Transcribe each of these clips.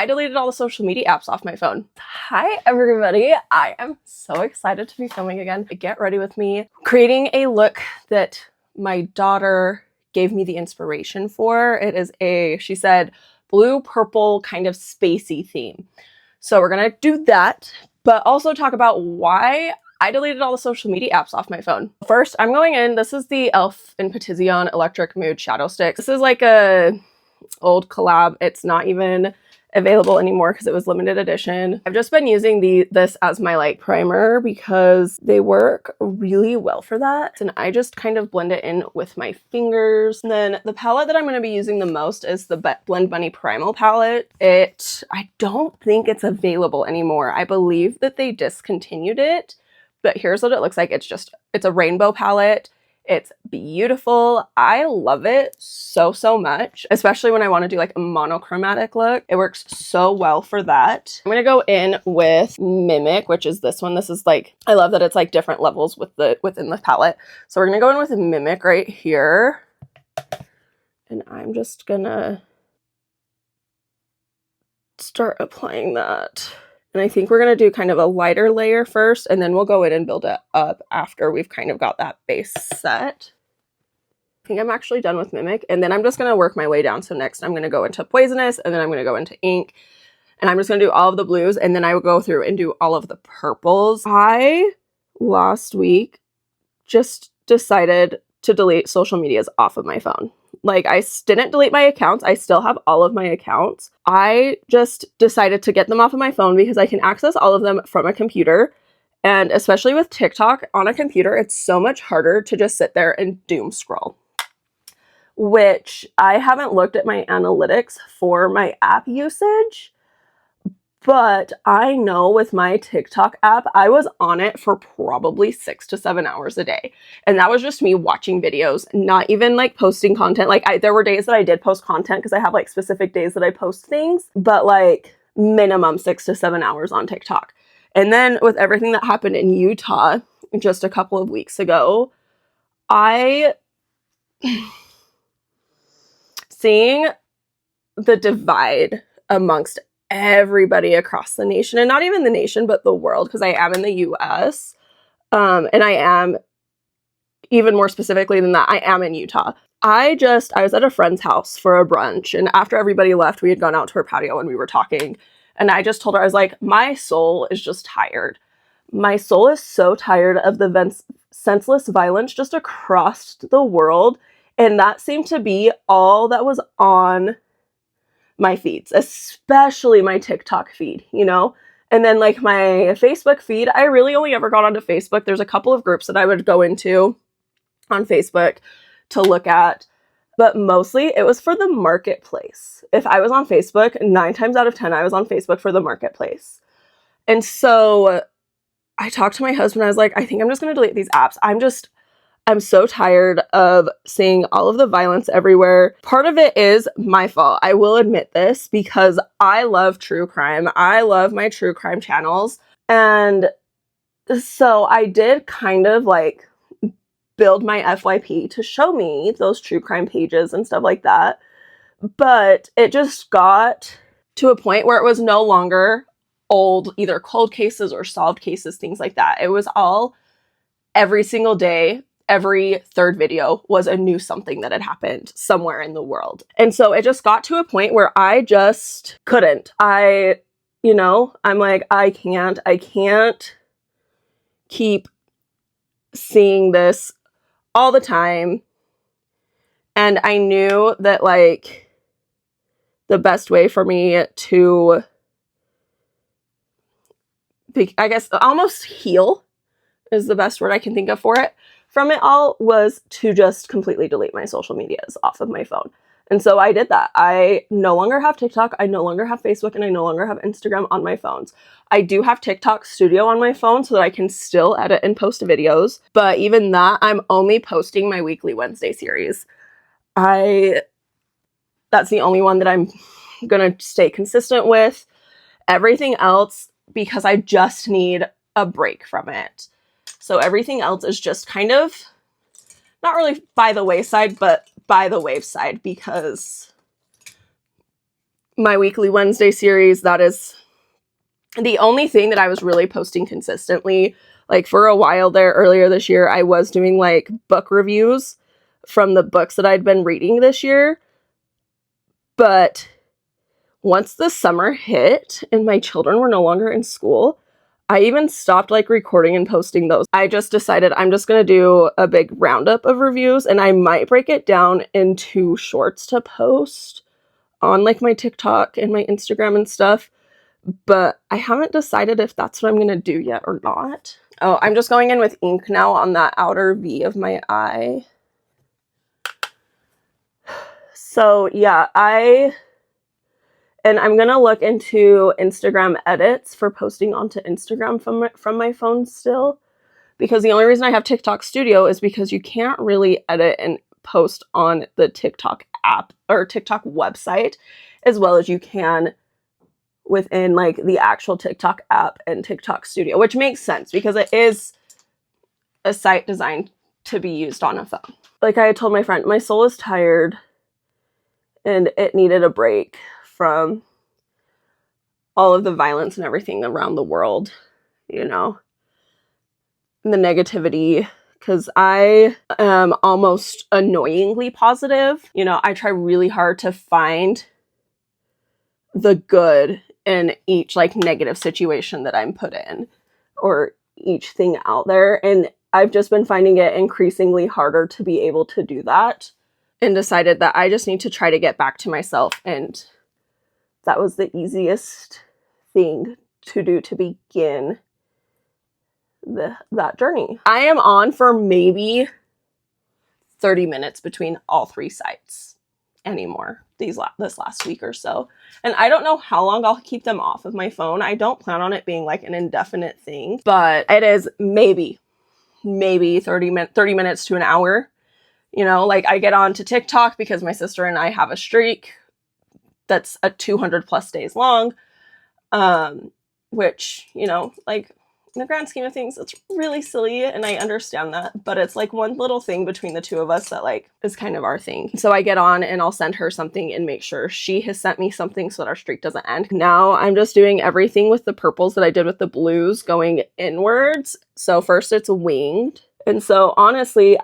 I deleted all the social media apps off my phone. Hi everybody, I am so excited to be filming again. Get ready with me. Creating a look that my daughter gave me the inspiration for. It is she said, blue, purple, kind of spacey theme. So we're gonna do that, but also talk about why I deleted all the social media apps off my phone. First, I'm going in, this is the Älva and Pitizion Electric Mood Shadow Stick. This is like a old collab. It's not even available anymore because it was limited edition. I've just been using this as my like primer because they work really well for that. And I just kind of blend it in with my fingers. And then the palette that I'm going to be using the most is the Blend Bunny Primal palette. I don't think it's available anymore. I believe that they discontinued it, but here's what it looks like. It's a rainbow palette. It's beautiful. I love it so much, especially when I want to do like a monochromatic look. It works so well for that. I'm going to go in with Mimic, which is this one. This is like, I love that it's like different levels within the palette. So we're going to go in with Mimic right here. And I'm just going to start applying that. And I think we're going to do kind of a lighter layer first, and then we'll go in and build it up after we've kind of got that base set. I think I'm actually done with Mimic, and then I'm just going to work my way down. So next I'm going to go into Poisonous, and then I'm going to go into Ink, and I'm just going to do all of the blues, and then I will go through and do all of the purples. Last week, just decided to delete social medias off of my phone. Like, I didn't delete my accounts. I still have all of my accounts. I just decided to get them off of my phone because I can access all of them from a computer. And especially with TikTok on a computer, it's so much harder to just sit there and doom scroll. Which I haven't looked at my analytics for my app usage. But I know with my TikTok app, I was on it for probably 6 to 7 hours a day. And that was just me watching videos, not even like posting content. Like there were days that I did post content because I have like specific days that I post things, but like minimum 6 to 7 hours on TikTok. And then with everything that happened in Utah just a couple of weeks ago, seeing the divide amongst everybody across the nation, and not even the nation, but the world, because I am in the US. And I am, even more specifically than that, I am in Utah. I was at a friend's house for a brunch, and after everybody left, we had gone out to her patio and we were talking. And I just told her, I was like, my soul is just tired. My soul is so tired of the senseless violence just across the world. And that seemed to be all that was on my feeds, especially my TikTok feed, you know? And then like my Facebook feed, I really only ever got onto Facebook. There's a couple of groups that I would go into on Facebook to look at, but mostly it was for the marketplace. If I was on Facebook, 9 times out of 10, I was on Facebook for the marketplace. And so I talked to my husband. I was like, I think I'm just going to delete these apps. I'm so tired of seeing all of the violence everywhere. Part of it is my fault. I will admit this because I love true crime. I love my true crime channels. And so I did kind of like build my FYP to show me those true crime pages and stuff like that. But it just got to a point where it was no longer old, either cold cases or solved cases, things like that. It was all every single day. Every third video was a new something that had happened somewhere in the world. And so it just got to a point where I just couldn't. I'm like, I can't keep seeing this all the time. And I knew that like the best way for me to, I guess, almost heal is the best word I can think of for it, from it all, was to just completely delete my social medias off of my phone. And so I did that. I no longer have TikTok, I no longer have Facebook, and I no longer have Instagram on my phones. I do have TikTok Studio on my phone so that I can still edit and post videos. But even that, I'm only posting my weekly Wednesday series. That's the only one that I'm gonna stay consistent with. Everything else, because I just need a break from it. So everything else is just kind of not really by the wayside, but by the wayside, because my weekly Wednesday series. That is the only thing that I was really posting consistently. Like for a while there earlier this year, I was doing like book reviews from the books that I'd been reading this year. But once the summer hit and my children were no longer in school, I even stopped like recording and posting those. I just decided I'm just going to do a big roundup of reviews, and I might break it down into shorts to post on like my TikTok and my Instagram and stuff. But I haven't decided if that's what I'm going to do yet or not. Oh, I'm just going in with ink now on that outer V of my eye. So yeah, I'm going to look into Instagram edits for posting onto Instagram from my phone still. Because the only reason I have TikTok Studio is because you can't really edit and post on the TikTok app or TikTok website as well as you can within like the actual TikTok app and TikTok Studio, which makes sense because it is a site designed to be used on a phone. Like I had told my friend, my soul is tired and it needed a break from all of the violence and everything around the world, you know, and the negativity, because I am almost annoyingly positive. You know, I try really hard to find the good in each like negative situation that I'm put in or each thing out there. And I've just been finding it increasingly harder to be able to do that, and decided that I just need to try to get back to myself. And that was the easiest thing to do to begin that journey. I am on for maybe 30 minutes between all three sites anymore this last week or so. And I don't know how long I'll keep them off of my phone. I don't plan on it being like an indefinite thing, but it is maybe 30 minutes to an hour. You know, like I get on to TikTok because my sister and I have a streak that's a 200 plus days long, which, you know, like in the grand scheme of things, it's really silly and I understand that, but it's like one little thing between the two of us that like is kind of our thing. So I get on and I'll send her something and make sure she has sent me something so that our streak doesn't end. Now I'm just doing everything with the purples that I did with the blues going inwards. So first it's winged. And so honestly,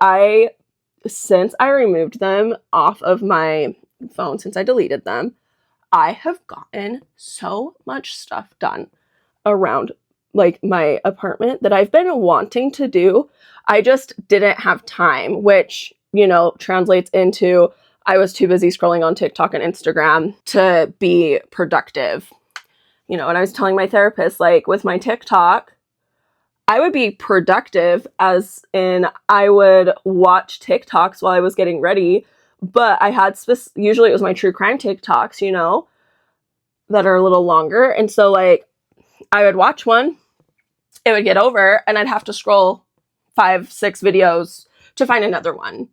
since I removed them off of my phone, since I deleted them, I have gotten so much stuff done around like my apartment that I've been wanting to do. I just didn't have time, which, you know, translates into I was too busy scrolling on TikTok and Instagram to be productive. You know, and I was telling my therapist, like with my TikTok, I would be productive as in I would watch TikToks while I was getting ready, but I had usually it was my true crime TikToks, you know, that are a little longer. And so like I would watch one, it would get over, and I'd have to scroll 5-6 videos to find another one. And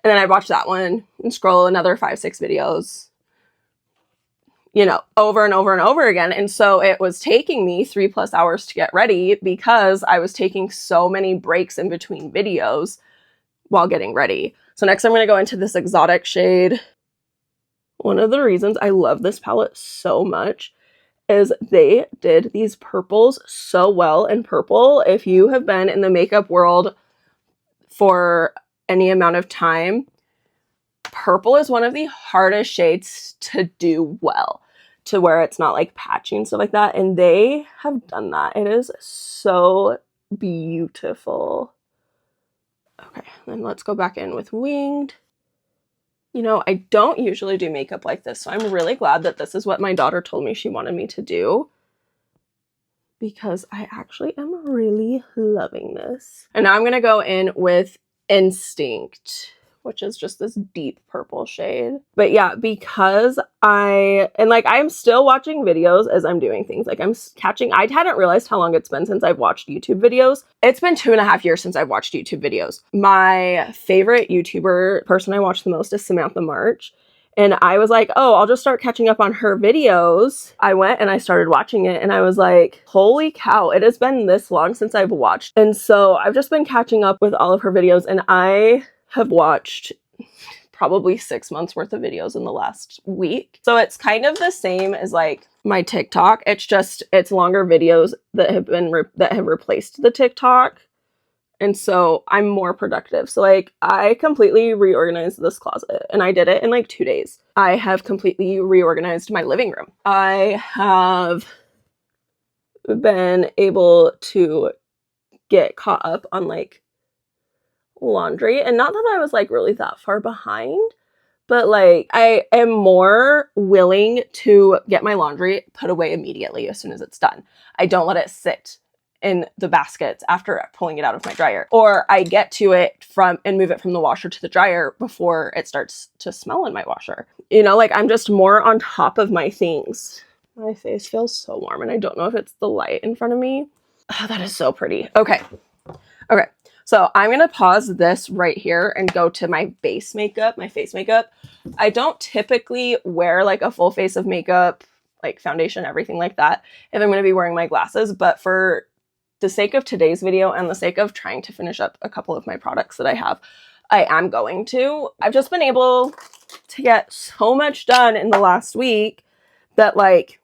then I'd watch that one and scroll another 5-6 videos, you know, over and over and over again. And so it was taking me 3+ hours to get ready because I was taking so many breaks in between videos while getting ready. So next I'm going to go into this exotic shade. One of the reasons I love this palette so much is they did these purples so well. And purple, if you have been in the makeup world for any amount of time, purple is one of the hardest shades to do well, to where it's not like patchy and stuff like that. And they have done that. It is so beautiful. Okay, then let's go back in with winged. You know, I don't usually do makeup like this, so I'm really glad that this is what my daughter told me she wanted me to do, because I actually am really loving this. And now I'm going to go in with Instinct, which is just this deep purple shade. But yeah, because I'm still watching videos as I'm doing things. Like I hadn't realized how long it's been since I've watched YouTube videos. It's been 2.5 years since I've watched YouTube videos. My favorite YouTuber person I watch the most is Samantha March. And I was like, oh, I'll just start catching up on her videos. I went and I started watching it and I was like, holy cow, it has been this long since I've watched. And so I've just been catching up with all of her videos, and I have watched probably 6 months worth of videos in the last week. So it's kind of the same as like my TikTok. It's longer videos that have replaced the TikTok. And so I'm more productive. So like I completely reorganized this closet and I did it in like 2 days. I have completely reorganized my living room. I have been able to get caught up on like laundry, and not that I was like really that far behind, but like I am more willing to get my laundry put away immediately as soon as it's done. I don't let it sit in the baskets after pulling it out of my dryer, or I get to it and move it from the washer to the dryer before it starts to smell in my washer. You know, like I'm just more on top of my things. My face feels so warm, and I don't know if it's the light in front of me. Oh, that is so pretty. Okay. So I'm going to pause this right here and go to my base makeup, my face makeup. I don't typically wear like a full face of makeup, like foundation, everything like that, if I'm going to be wearing my glasses. But for the sake of today's video and the sake of trying to finish up a couple of my products that I have, I am going to. I've just been able to get so much done in the last week that like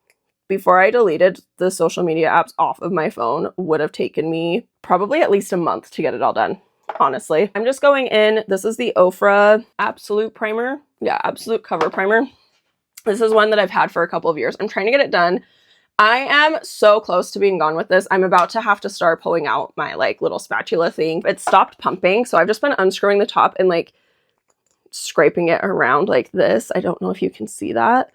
before I deleted the social media apps off of my phone would have taken me probably at least a month to get it all done, honestly. I'm just going in. This is the Ofra Absolute Primer. Yeah, Absolute Cover Primer. This is one that I've had for a couple of years. I'm trying to get it done. I am so close to being gone with this. I'm about to have to start pulling out my like little spatula thing. It stopped pumping, so I've just been unscrewing the top and like scraping it around like this. I don't know if you can see that.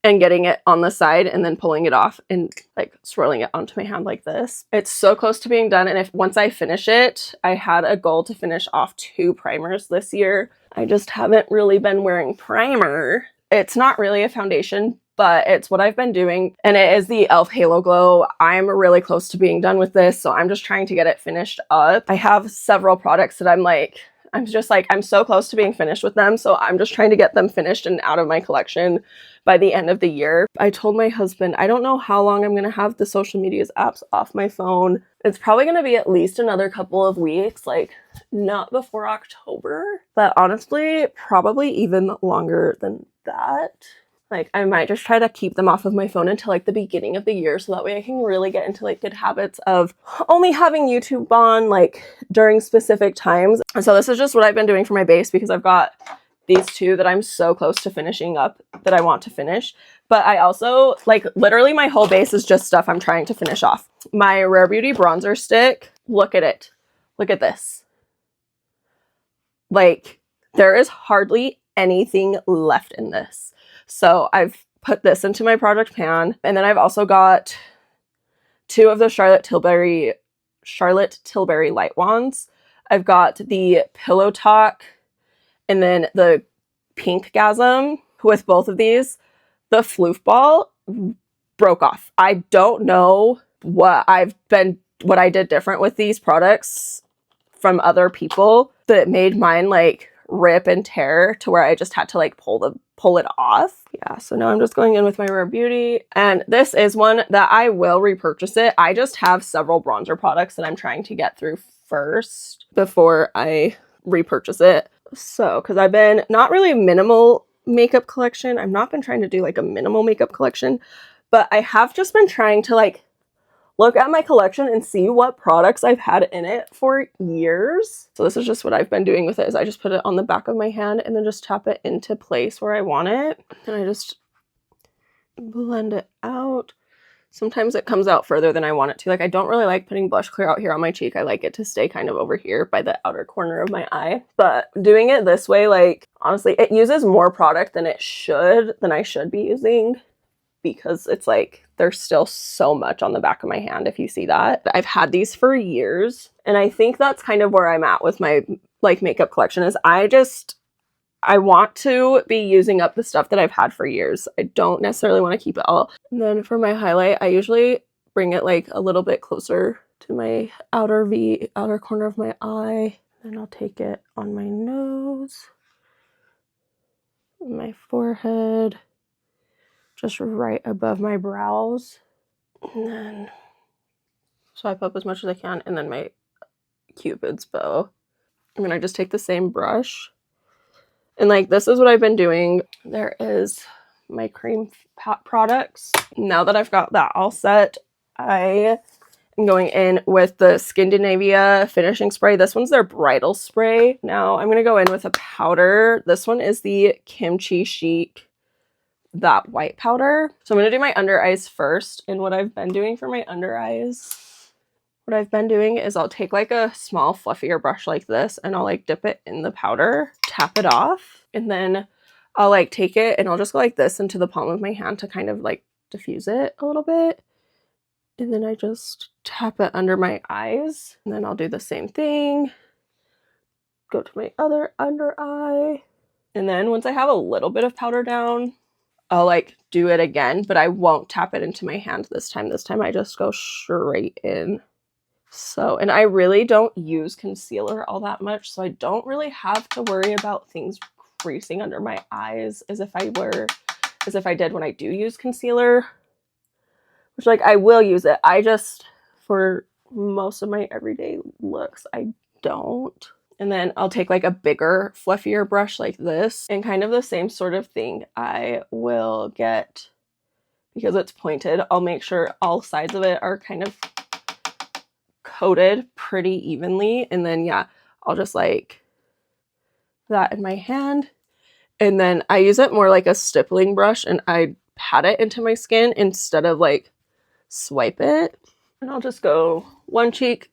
And getting it on the side and then pulling it off and like swirling it onto my hand like this. It's so close to being done. And once I finish it, I had a goal to finish off 2 primers this year. I just haven't really been wearing primer. It's not really a foundation, but it's what I've been doing. And it is the e.l.f. Halo Glow. I'm really close to being done with this, so I'm just trying to get it finished up. I have several products that I'm so close to being finished with them. So I'm just trying to get them finished and out of my collection by the end of the year. I told my husband, I don't know how long I'm going to have the social media's apps off my phone. It's probably going to be at least another couple of weeks, like not before October, but honestly, probably even longer than that. Like I might just try to keep them off of my phone until like the beginning of the year, so that way I can really get into like good habits of only having YouTube on like during specific times. And so this is just what I've been doing for my base, because I've got these 2 that I'm so close to finishing up that I want to finish. But I also like literally my whole base is just stuff I'm trying to finish off. My Rare Beauty bronzer stick, look at it. Look at this. Like there is hardly anything left in this. So I've put this into my project pan, and then I've also got 2 of the Charlotte Tilbury light wands. I've got the Pillow Talk and then the Pink Gasm. With both of these, the floof ball broke off. I don't know what I did different with these products from other people that made mine like rip and tear to where I just had to like pull it off. Yeah, so now I'm just going in with my Rare Beauty, and this is one that I will repurchase it. I just have several bronzer products that I'm trying to get through first before I repurchase it. So, because I've been not really minimal makeup collection. I've not been trying to do like a minimal makeup collection, but I have just been trying to like look at my collection and see what products I've had in it for years. So this is just what I've been doing with it, is I just put it on the back of my hand and then just tap it into place where I want it. And I just blend it out. Sometimes it comes out further than I want it to. Like I don't really like putting blush clear out here on my cheek. I like it to stay kind of over here by the outer corner of my eye. But doing it this way, like honestly, it uses more product than I should be using, because it's like there's still so much on the back of my hand, if you see that. I've had these for years, and I think that's kind of where I'm at with my like makeup collection, is I want to be using up the stuff that I've had for years. I don't necessarily want to keep it all. And then for my highlight, I usually bring it like a little bit closer to my outer corner of my eye. Then I'll take it on my nose, my forehead, just right above my brows, and then swipe up as much as I can, and then my Cupid's bow. And then I just take the same brush And like, this is what I've been doing. There is my cream products. Now that I've got that all set, I am going in with the Scandinavia finishing spray. This one's their bridal spray. Now I'm going to go in with a powder. This one is the Kimchi Chic, that white powder. So I'm going to do my under eyes first. And what I've been doing for my under eyes, what I've been doing is I'll take like a small fluffier brush like this and I'll like dip it in the powder, tap it off, and then I'll like take it and I'll just go like this into the palm of my hand to kind of like diffuse it a little bit. And then I just tap it under my eyes. And then I'll do the same thing. Go to my other under eye. And then once I have a little bit of powder down, I'll like do it again, but I won't tap it into my hand this time. This time I just go straight in. So, and I really don't use concealer all that much, so I don't really have to worry about things creasing under my eyes as if I did when I do use concealer, which like I will use it. I just, for most of my everyday looks, I don't. And then I'll take like a bigger, fluffier brush like this, and kind of the same sort of thing. I will get, because it's pointed, I'll make sure all sides of it are kind of coated pretty evenly. And then yeah, I'll just like that in my hand. And then I use it more like a stippling brush and I pat it into my skin instead of like swipe it. And I'll just go one cheek,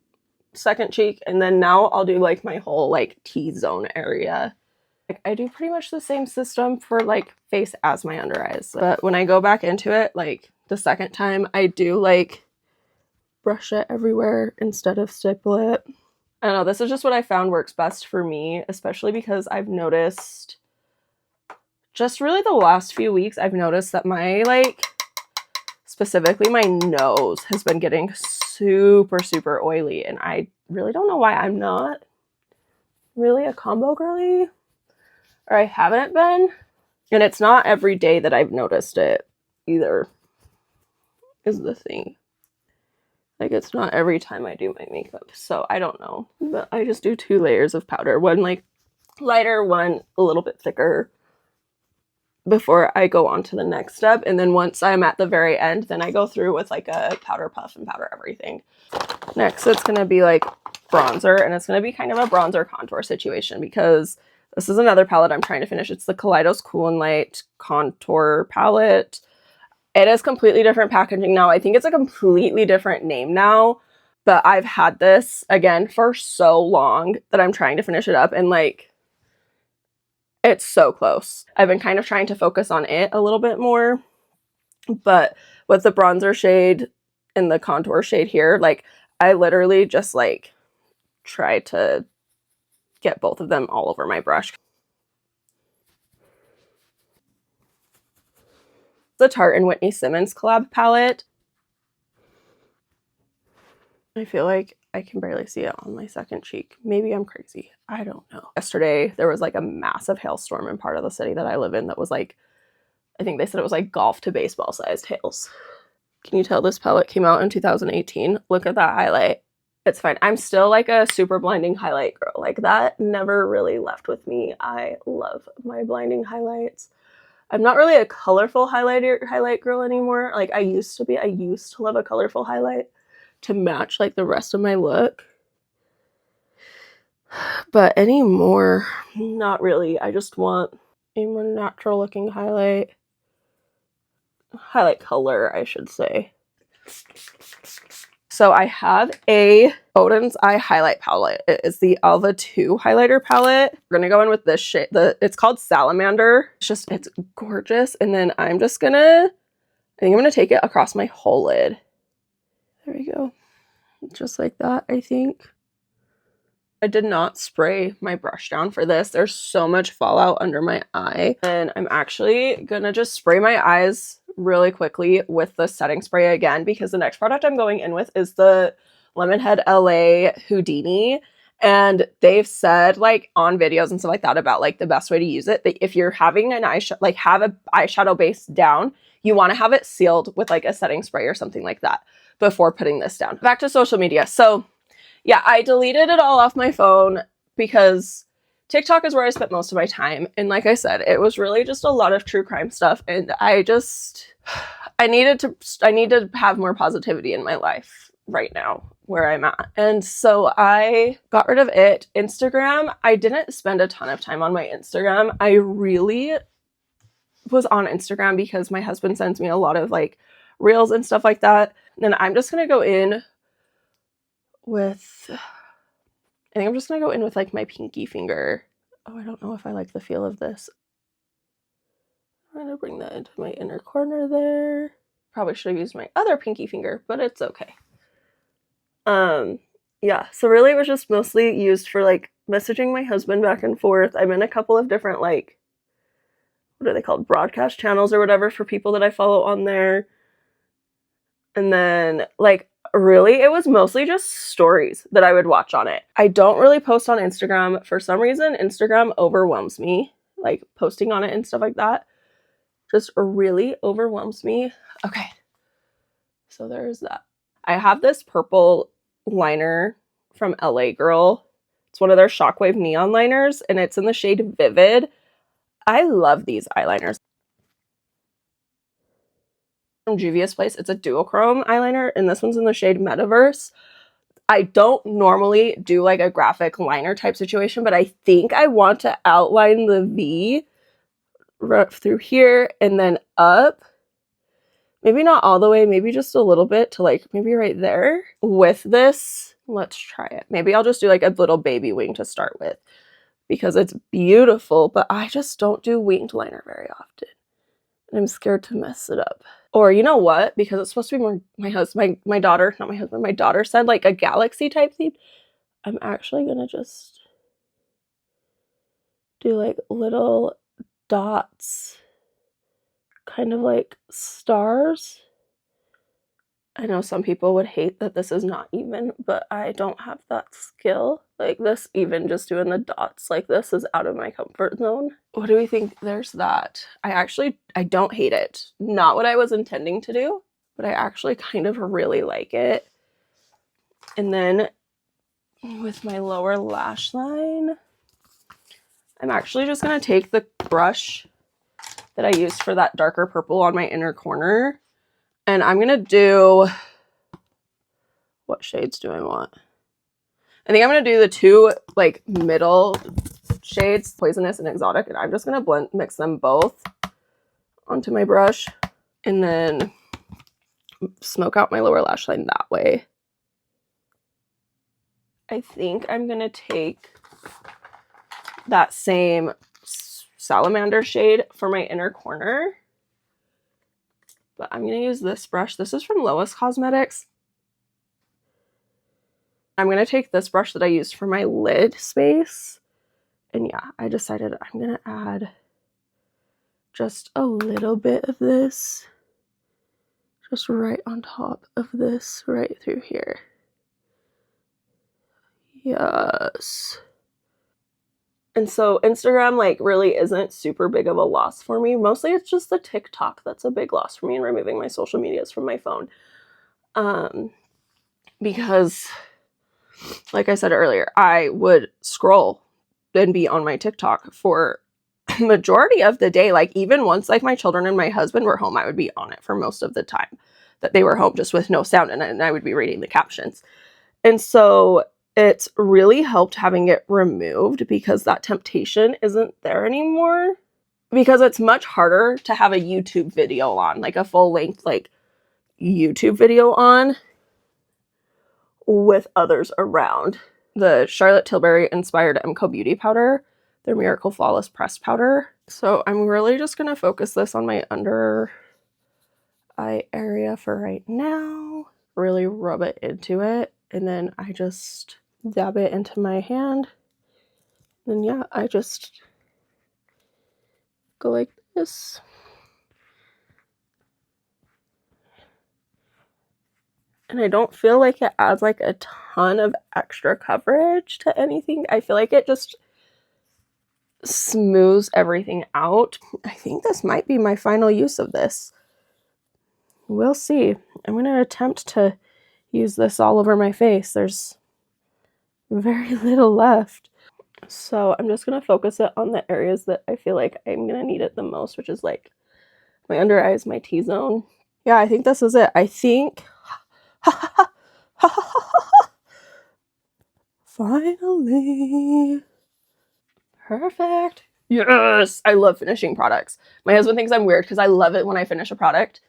second cheek, and then now I'll do like my whole like T-zone area. Like, I do pretty much the same system for like face as my under eyes. But when I go back into it, like the second time, I do like brush it everywhere instead of stipple it. I don't know, this is just what I found works best for me, especially because I've noticed just really the last few weeks, I've noticed that my like, specifically my nose has been getting super, super oily. And I really don't know why I'm not really a combo girly, or I haven't been. And it's not every day that I've noticed it either, is the thing. Like, it's not every time I do my makeup, so I don't know. But I just do 2 layers of powder. One, like, lighter, one a little bit thicker before I go on to the next step. And then once I'm at the very end, then I go through with, like, a powder puff and powder everything. Next, it's going to be, like, bronzer. And it's going to be kind of a bronzer contour situation because this is another palette I'm trying to finish. It's the Kaleidos Cool and Light Contour Palette. It is completely different packaging now. I think it's a completely different name now, but I've had this again for so long that I'm trying to finish it up, and like, it's so close. I've been kind of trying to focus on it a little bit more, but with the bronzer shade and the contour shade here, like I literally just like try to get both of them all over my brush. The Tarte and Whitney Simmons collab palette. I feel like I can barely see it on my second cheek. Maybe I'm crazy. I don't know. Yesterday, there was like a massive hailstorm in part of the city that I live in that was like, I think they said it was like golf to baseball sized hails. Can you tell this palette came out in 2018? Look at that highlight. It's fine. I'm still like a super blinding highlight girl. Like that never really left with me. I love my blinding highlights. I'm not really a colorful highlight girl anymore. Like I used to be. I used to love a colorful highlight to match like the rest of my look. But anymore, not really. I just want a more natural looking highlight color, I should say. So I have a Oden's Eye highlight palette. It is the Älva 2 highlighter palette. We're gonna go in with this shade. It's called Salamander. It's gorgeous. And then I think I'm gonna take it across my whole lid. There we go. Just like that, I think. I did not spray my brush down for this. There's so much fallout under my eye. And I'm actually gonna just spray my eyes really quickly with the setting spray again, because the next product I'm going in with is the Lemonhead LA Houdini. And they've said like on videos and stuff like that about like the best way to use it, that if you're having an have an eyeshadow base down, you want to have it sealed with like a setting spray or something like that before putting this down. Back to social media. So yeah, I deleted it all off my phone because TikTok is where I spent most of my time. And like I said, it was really just a lot of true crime stuff. And I need to have more positivity in my life right now where I'm at. And so I got rid of it. Instagram, I didn't spend a ton of time on my Instagram. I really was on Instagram because my husband sends me a lot of like reels and stuff like that. And then I'm just going to go in with, I think I'm just going to go in with like my pinky finger. Oh, I don't know if I like the feel of this. I'm going to bring that into my inner corner there. Probably should have used my other pinky finger, but it's okay. Yeah, so really it was just mostly used for like messaging my husband back and forth. I'm in a couple of different like, what are they called? Broadcast channels or whatever for people that I follow on there. And then like really it was mostly just stories that I would watch on it. I don't really post on Instagram. For some reason, Instagram overwhelms me. Like posting on it and stuff like that just really overwhelms me. Okay, so there's that. I have this purple liner from LA Girl. It's one of their Shockwave neon liners, and it's in the shade Vivid. I love these eyeliners. From Juvia's place, it's a duochrome eyeliner, and this one's in the shade Metaverse. I don't normally do like a graphic liner type situation, but I think I want to outline the V right through here and then up. Maybe not all the way, maybe just a little bit to like maybe right there. With this, let's try it. Maybe I'll just do like a little baby wing to start with because it's beautiful, but I just don't do winged liner very often. And I'm scared to mess it up. Or you know what? Because it's supposed to be more my daughter said like a galaxy type theme. I'm actually gonna just do like little dots, kind of like stars. I know some people would hate that this is not even, but I don't have that skill. Like this, even just doing the dots like this is out of my comfort zone. What do we think? There's that. I don't hate it. Not what I was intending to do, but I actually kind of really like it. And then with my lower lash line, I'm actually just gonna take the brush that I used for that darker purple on my inner corner, and I'm gonna do, what shades do I want? I think I'm gonna do the two like middle shades, Poisonous and Exotic, and I'm just gonna mix them both onto my brush and then smoke out my lower lash line that way. I think I'm gonna take that same salamander shade for my inner corner, but I'm gonna use this brush. This is from Lois Cosmetics. I'm gonna take this brush that I used for my lid space, and yeah, I decided I'm gonna add just a little bit of this, just right on top of this, right through here. Yes. And so Instagram like really isn't super big of a loss for me. Mostly it's just the TikTok that's a big loss for me, and removing my social medias from my phone. Because like I said earlier, I would scroll and be on my TikTok for majority of the day. Like even once like my children and my husband were home, I would be on it for most of the time that they were home, just with no sound, and I would be reading the captions. And so it's really helped having it removed because that temptation isn't there anymore. Because it's much harder to have a YouTube video on, like a full length like YouTube video on with others around. The Charlotte Tilbury inspired MCO Beauty Powder, their Miracle Flawless Pressed Powder. So I'm really just gonna focus this on my under eye area for right now. Really rub it into it, and then I just dab it into my hand. And yeah, I just go like this. And I don't feel like it adds like a ton of extra coverage to anything. I feel like it just smooths everything out. I think this might be my final use of this. We'll see. I'm going to attempt to use this all over my face. There's very little left. So I'm just going to focus it on the areas that I feel like I'm going to need it the most, which is like my under eyes, my T-zone. Yeah, I think this is it. I think... Finally. Perfect. Yes! I love finishing products. My husband thinks I'm weird because I love it when I finish a product.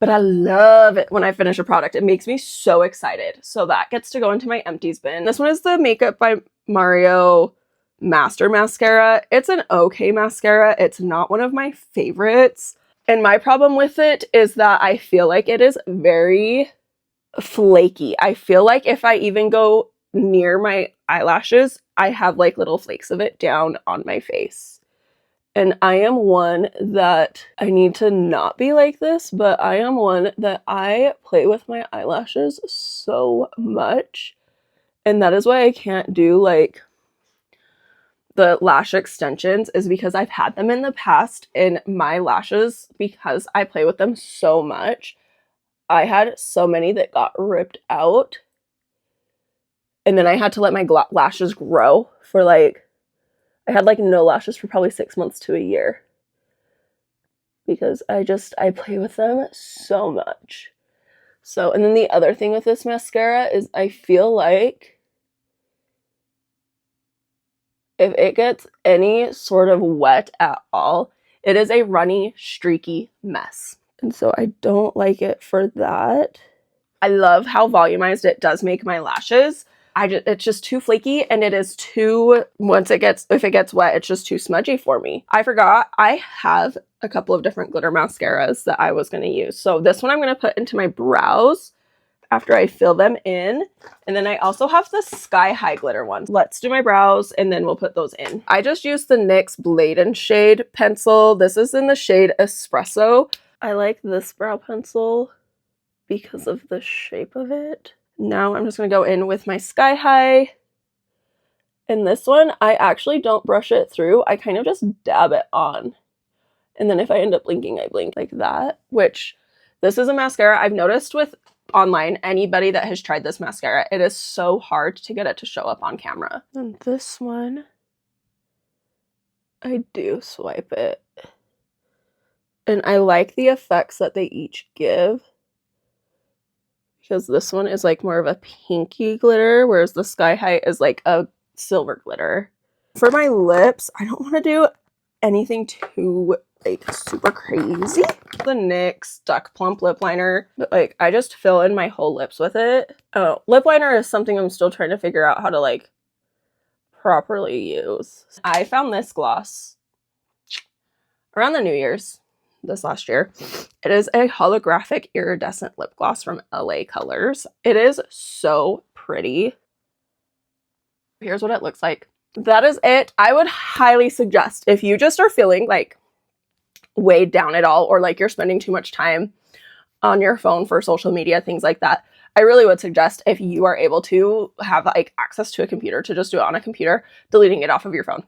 But I love it when I finish a product. It makes me so excited. So that gets to go into my empties bin. This one is the Makeup by Mario Master Mascara. It's an okay mascara. It's not one of my favorites. And my problem with it is that I feel like it is very flaky. I feel like if I even go near my eyelashes, I have like little flakes of it down on my face. And I am one that I need to not be like this, but I am one that I play with my eyelashes so much. And that is why I can't do like the lash extensions, is because I've had them in the past and my lashes, because I play with them so much, I had so many that got ripped out. And then I had to let my lashes grow for like, I had like no lashes for probably 6 months to a year. Because I play with them so much. So, and then the other thing with this mascara is I feel like if it gets any sort of wet at all, it is a runny, streaky mess. And so I don't like it for that. I love how volumized it does make my lashes. It's just too flaky, and it is too, if it gets wet, it's just too smudgy for me. I forgot I have a couple of different glitter mascaras that I was going to use. So this one I'm going to put into my brows after I fill them in. And then I also have the Sky High glitter ones. Let's do my brows and then we'll put those in. I just used the NYX Blade and Shade pencil. This is in the shade Espresso. I like this brow pencil because of the shape of it. Now I'm just going to go in with my Sky High. And this one, I actually don't brush it through. I kind of just dab it on. And then if I end up blinking, I blink like that. Which, this is a mascara I've noticed with online, anybody that has tried this mascara, it is so hard to get it to show up on camera. And this one, I do swipe it. And I like the effects that they each give. Because this one is like more of a pinky glitter, whereas the Sky High is like a silver glitter. For my lips, I don't want to do anything too like super crazy. The NYX Duck Plump lip liner, but like I just fill in my whole lips with it. Oh, lip liner is something I'm still trying to figure out how to like properly use. I found this gloss around the New Year's this last year. It is a holographic iridescent lip gloss from LA Colors. It is so pretty. Here's what it looks like. That is it. I would highly suggest, if you just are feeling like weighed down at all, or like you're spending too much time on your phone for social media, things like that, I really would suggest, if you are able to have like access to a computer, to just do it on a computer, deleting it off of your phone.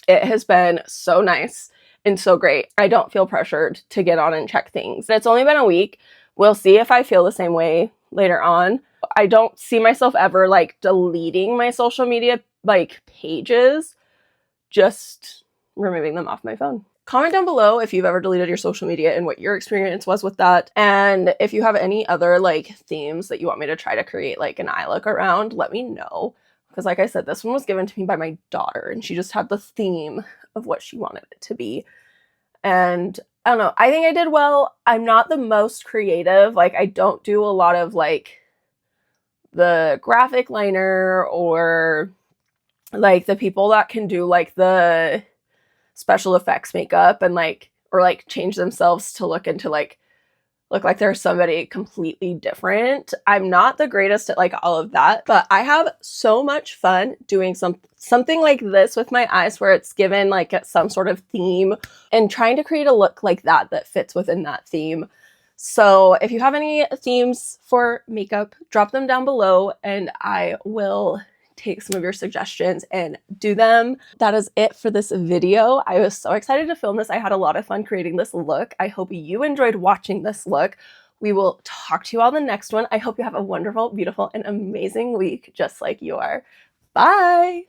It has been so nice and so great. I don't feel pressured to get on and check things. It's only been a week. We'll see if I feel the same way later on. I don't see myself ever like deleting my social media like pages, just removing them off my phone. Comment down below if you've ever deleted your social media and what your experience was with that. And if you have any other like themes that you want me to try to create like an eye look around, let me know. Because like I said, this one was given to me by my daughter and she just had the theme of what she wanted it to be. And I don't know, I think I did well. I'm not the most creative. Like I don't do a lot of like the graphic liner or like the people that can do like the special effects makeup and like, or like change themselves to look like they're somebody completely different. I'm not the greatest at like all of that, but I have so much fun doing something like this with my eyes, where it's given like some sort of theme and trying to create a look like that fits within that theme. So if you have any themes for makeup, drop them down below and I will take some of your suggestions and do them. That is it for this video. I was so excited to film this. I had a lot of fun creating this look. I hope you enjoyed watching this look. We will talk to you all in the next one. I hope you have a wonderful, beautiful, and amazing week, just like you are. Bye!